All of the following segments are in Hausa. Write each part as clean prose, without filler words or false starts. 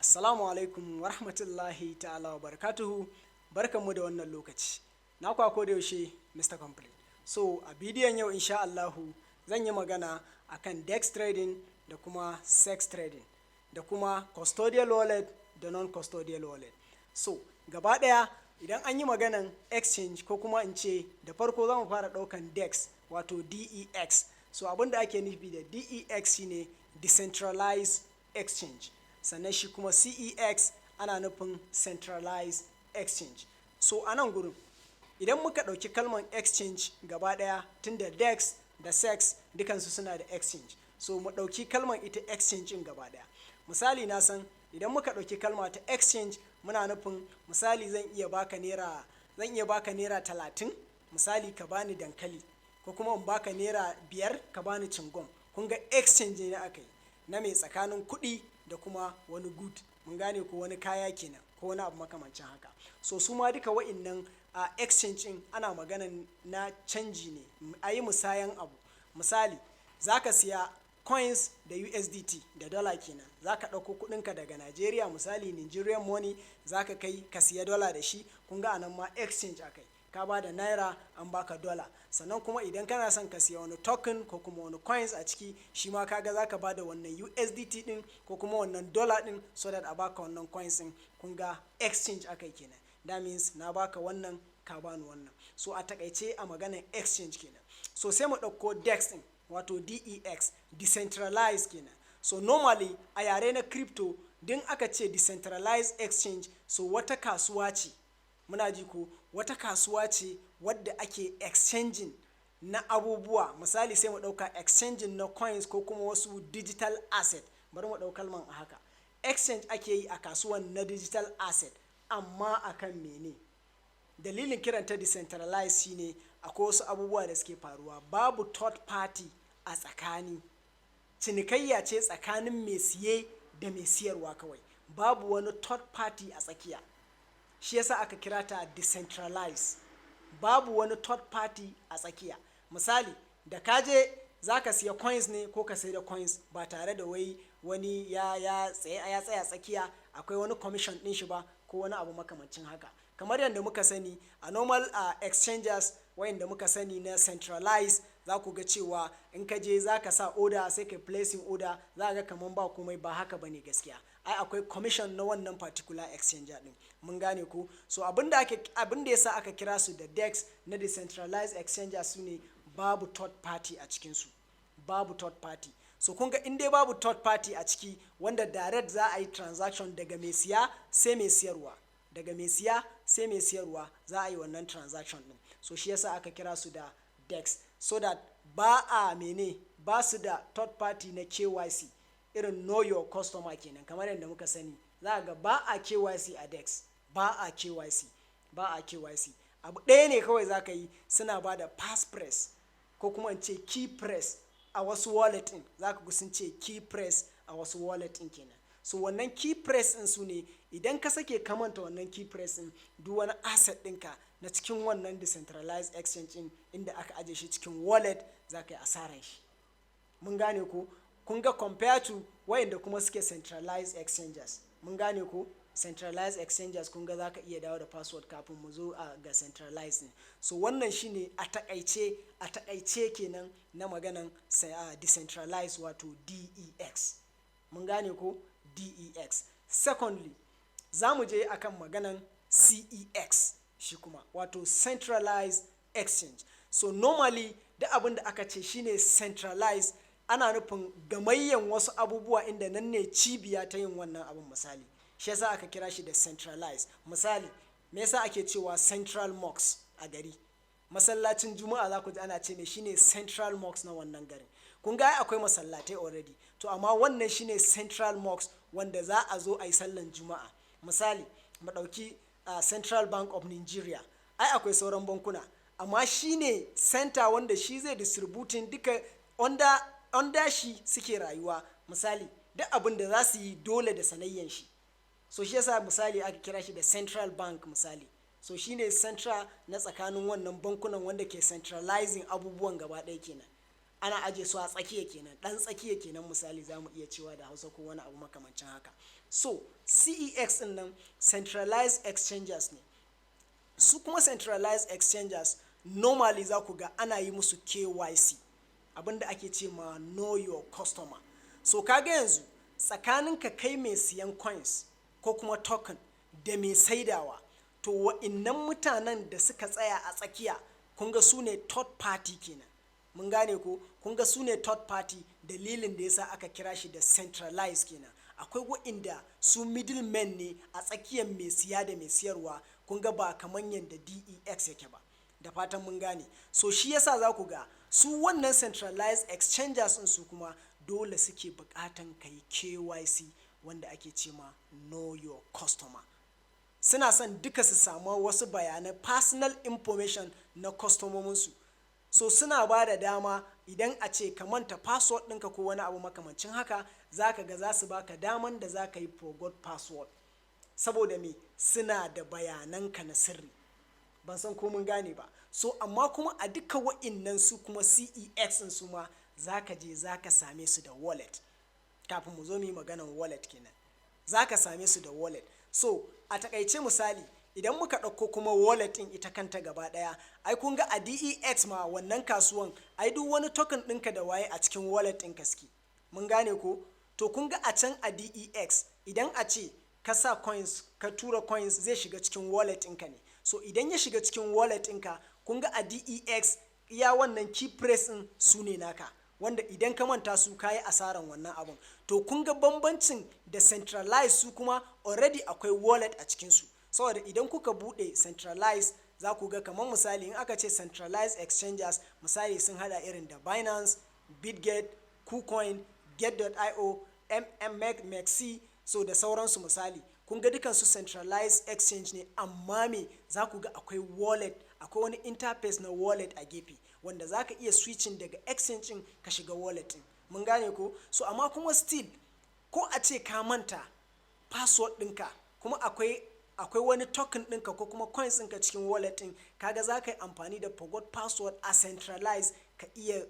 Assalamu alaikum wa rahmatullahi ta'ala wa barakatuhu. Barkanmu da wannan lokaci. Na kwako da yaushe Mr. Complete. So a bidiyon yau insha Allahu zan yi magana akan DEX trading da kuma CEX trading da kuma custodial wallet da non-custodial wallet. So gaba ɗaya idan an yi maganan exchange ko kuma in ce da farko za mu fara ɗaukan DEX wato DEX. So abinda ake nufi da DEX shine decentralized exchange. Sannan shi kuma CEX ana nufin centralized exchange. So a nan gurin idan muka ɗauki kalmar exchange gaba ɗaya tunda DEX da CEX dukansu suna da exchange, so mu ɗauki kalmar ita exchange in gaba ɗaya. Misali na san idan muka ɗauki kalma ta exchange muna nufin misali zan iya baka naira 30 misali ka bani dankali, ko kuma in baka naira 5 ka bani cingom. Kun ga exchange ne aka yi na mai tsakanin kuɗi da kuma wani good, mun gane ko wani kaya kenan ko wani abu makamancin haka. So su ma duka wa'innan a exchange in ana magana na canji ne, a yi musayan abu. Misali za ka siya coins da USDT da dollar kenan, za ka ɗauko kuɗinka daga Nigeria misali Nigerian money za ka kai ka siya dollar da shi. Kun ga anan ma exchange akai, ka ba da naira an baka dollar. Sannan kuma idan kana son ka siya wani token ko kuma wani coins a ciki, shi ma kaga za ka ba da wannan USDT din ko kuma wannan dollar din so that a baka wannan coins din. Kun ga exchange akai kenan, that means na baka wannan ka bani wannan. So a takaice a maganar exchange kenan. So sai mu ɗauko DEX din wato DEX, decentralized kenan. So normally a yare na crypto din aka ce decentralized exchange, so wata kasuwa ce, muna ji ko wata kasuwa ce wadda ake exchanging na abubuwa. Misali sai mu ɗauka exchanging na coins ko kuma wasu digital asset. Bari mu ɗau kalman a haka, exchange ake yi a kasuwan na digital asset, amma akan mene? Dalilin kiranta decentralized shine akwai wasu abubuwa da suke faruwa, babu third party a tsakani, cinikayya ce tsakanin mai siye da mai siyarwa kawai, babu wani third party a tsakiya. Shi yasa aka kira ta decentralized, babu wani third party a tsakiya. Misali da kaje za ka siya coins ne ko ka sai da coins ba tare da wani ya tsaya tsakiya, akwai wani commission din shi ba ko wani abu makamancin haka. Kamar yadda muka sani a normal exchanges wayanda muka sani na centralized, za ku ga cewa in ka je za ka sa order sai ka placing order, za ga kaman ba komai. Ba haka bane gaskiya, ai akwai commission na wannan particular exchanger din, mun gane ku. So abinda yasa aka kira su da DEX na decentralized exchanges su ne babu third party a cikin su, babu third party. So kun ga in dai babu third party a ciki wanda direct za a yi transaction daga mai siya sai mai siyarwa, daga mai siya sai mai siyarwa za a yi wannan transaction din. So shi yasa aka kira su da DEX, so that ba su da third party na KYC irin know your customer kenan. Kamar yadda muka sani za ga ba a KYC a DEX, ba a KYC. Abu ɗaya ne kawai za ka yi, suna ba da passphrase ko kuma in ce key press a wasu wallet din, za ka sun ce key press a wasu wallet din kenan. So wannan key press din su ne idan ka sake kamanta wannan key press din, duk wani asset ɗinka na cikin wannan decentralized exchange din inda aka aje shi cikin wallet za ka yi asaran shi, mun gane ko. Kun ga compare to wayanda kuma suke centralized exchanges, mun gane ko. Centralized exchanges kun ga za ka iya dawo da password kafin mu zo ga centralized ne. So wannan shine a takaice kenan na maganan decentralized wato DEX, mun gane ko, DEX. Secondly za mu je akan maganan CEX, shi kuma wato centralized exchange. So normally da abin da aka ce shine centralized, ana nufin gamayyan wasu abubuwa inda nan ne cibiya ta yin wannan abin. Misali shi yasa aka kira shi da centralized. Misali me yasa ake cewa central mosque a gari? Masallacin juma'a za ku ji ana ce ne shine central mosque na wannan garin. Kun ga akwai masallatai already, to amma wannan shine central mosque wanda za a zo a yi sallan juma'a. Misali mu ɗauki Central Bank of Nigeria, ai akwai sauran bankuna, amma shine center wanda shi zai distributing duka under shi suke rayuwa. Misali duk abin da za su yi dole da sanayyan shi. So shi yasa misali aka kira shi da central bank misali. So shine central na tsakanin wannan bankunan wanda ke centralizing abubuwan gaba ɗaya kenan. Ana aje su a tsakiya kenan, ɗan tsakiya kenan misali za mu iya cewa da Hausa ko wani abu makamancin haka. So CEX din nan centralized exchanges ne. Su kuma centralized exchanges normally za ku ga ana yi musu KYC, abinda ake ce ma know your customer. So kaga yanzu tsakanin ka kai mai siyan coins ko kuma token da mai saidawa, to wa'innan mutanen da suka tsaya a tsakiya kun ga su ne third party kenan. Mun gane ko, kun ga su ne third party, dalilin da yasa aka kira shi da centralized kenan. Akwai wa'inda su middlemen ne a tsakiyar mai siya da mai siyarwa, kun ga ba kaman yadda DEX yake ba. Da fatan mun gane. So shi yasa za ku ga su wannan centralized exchanges din su kuma dole suke bukatan kai KYC, wanda ake ce ma know your customer. Suna son duka su samu wasu bayanai personal information na kwastomominsu. So suna ba da dama idan a ce ka manta password ɗinka ko wani abu makamancin haka, za ka ga za su baka daman da za ka yi forgot password, saboda me, suna da bayananka na sirri. Ban san ko mun gane ba. So amma kuma a duka wa'innan su kuma CEX din su ma za ka je za ka same su da wallet. Kafin mu zo mu yi maganan wallet kenan, za ka same su da wallet. So a takaice misali, idan muka ɗauko kuma wallet ɗin ita kanta gaba ɗaya, ai kun ga a DEX ma wannan kasuwan, ai duk wani token ɗinka da waye a cikin wallet ɗinka suke. Mun gane ko? To kun ga a can a DEX idan a ce ka sa coins, ka tura coins, zai shiga cikin wallet ɗinka ne. So idan ya shiga cikin wallet ɗinka, kun ga a DEX iya wannan key press ɗin su ne naka, wanda idan ka manta su kayi asaran wannan abun. To kun ga bambancin da centralized, su kuma already akwai wallet a cikinsu. Saboda idan kuka bude centralized, za ku ga kamar misali in aka ce centralized exchanges, misali sun hada irin da Binance, Bitget, KuCoin, Get.io, MMMXC, so da sauransu misali. Kun ga dukansu centralized exchange ne, amma me, za ku ga akwai wallet, akwai wani interface na wallet a gefe, wanda za ka iya switching daga exchange ɗin ka shiga wallet ɗin. Mun gane ko? So amma kuma still, ko a ce ka manta password ɗinka, kuma akwai wani token ɗinka ko kuma coins ɗinka cikin wallet ɗin, kaga za ka yi amfani da forgot password a centralized ka iya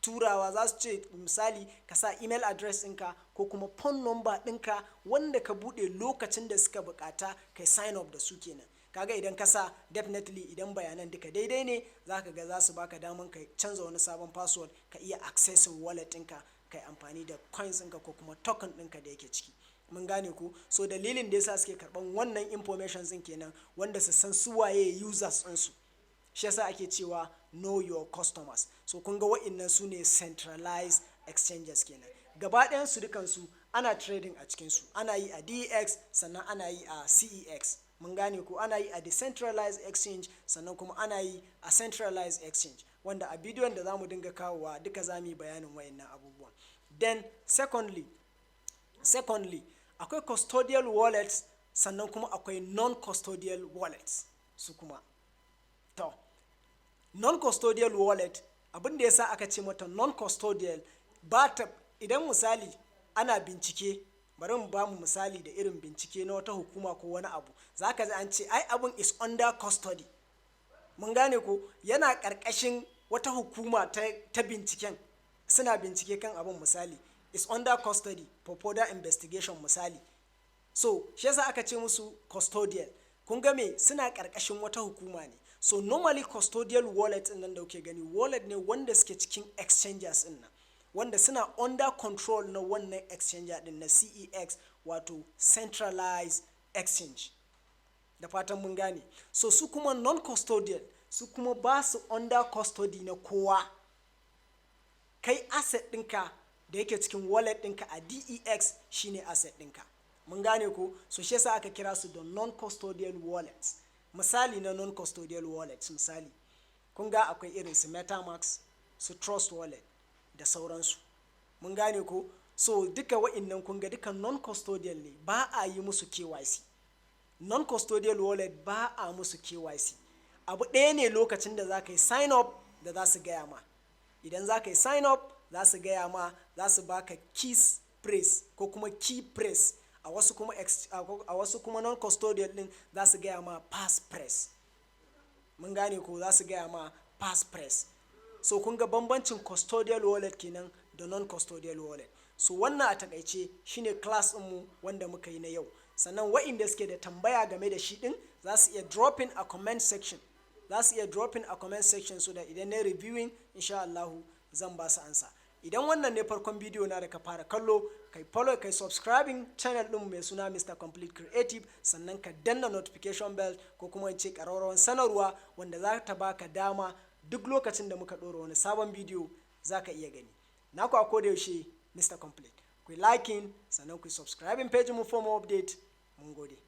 turawa. Za su ce misali ka sa email address ɗinka ko kuma phone number ɗinka wanda ka buɗe lokacin da suka bukata kai sign up da su kenan. Kaga idan ka sa, definitely idan bayanan duka daidai ne, za ka ga za su baka daman ka canza wani sabon password ka iya accessing wallet ɗinka kai amfani da coins ɗinka ko kuma token ɗinka da yake ciki. Mun gane ku. So dalilin da yasa suke karban wannan information din kenan, wanda su san su waye users ɗinsu. Shi yasa ake cewa know your customers. So kun ga wa'innan su ne centralized exchanges kenan. Gaba ɗayan su dukansu ana trading a cikinsu. Ana yi a DEX, sannan ana yi a CEX. Mun gane ku. Ana yi a decentralized exchange, sannan kuma ana yi a centralized exchange, wanda a bidiyon da za mu dinga kawowa duka za mu yi bayanin wa'innan abubuwan. Then secondly, akwai custodial wallets, sannan kuma akwai non-custodial wallets su kuma. To, non-custodial wallet, abin da yasa aka ce mata non-custodial, ba ta, idan misali ana bincike, bari mu ba mu misali da irin bincike na wata hukuma ko wani abu, za ka ji an ce ai abin is under custody. Mun gane ko, yana ƙarƙashin wata hukuma ta binciken, suna bincike kan abin misali, is under custody for further investigation misali. So shi yasa aka ce musu custodial. Kun ga me, suna ƙarƙashin wata hukuma ne. So normally custodial wallet ɗin nan da kuke gani, wallet ne wanda suke cikin exchanges ɗin nan, wanda suna under control na wannan exchanger ɗin na CEX, wato centralized exchange. Da fatan mun gane. So su kuma non-custodial, su kuma ba su under custody na kowa. Kai asset ɗinka da yake cikin wallet ɗinka a DEX shine asset ɗinka. Mun gane ko? So shi yasa aka kira su da non-custodial wallets. Misali na non-custodial wallets, misali kun ga akwai irin su MetaMask, su Trust Wallet da sauransu. Mun gane ko? So duka wa'innan kun ga duka non-custodial ne, ba a yi musu KYC. Non-custodial wallet ba a musu KYC. Abu ɗaya ne lokacin da za ka yi sign up da za su gaya ma. Idan za ka yi sign up, za su gaya ma, za su baka keys press ko kuma key press. A wasu kuma non-custodial din za su gaya ma pass press. Mun gane ko, za su gaya ma pass press. So kun ga bambancin custodial wallet kenan da non-custodial wallet. So wannan a takaice shine class mu wanda muka yi na yau. sannan wa'inda suke da tambaya game da shi din za su iya dropping a comment section so da idan na reviewing insha Allah zan ba su ansa. Idan wannan ne farkon bidiyo na da ka fara kallo, kai follow kai subscribing channel din mai suna Mr. Complete Creative, sannan ka danna notification bell ko kuma in ce ƙararrawar sanarwa wanda za ta baka dama duk lokacin da muka ɗora wani sabon bidiyo za ka iya gani. Na ku a koda yaushe Mr. Complete. Ku liking sannan ku subscribing page mu for more update. Mun gode.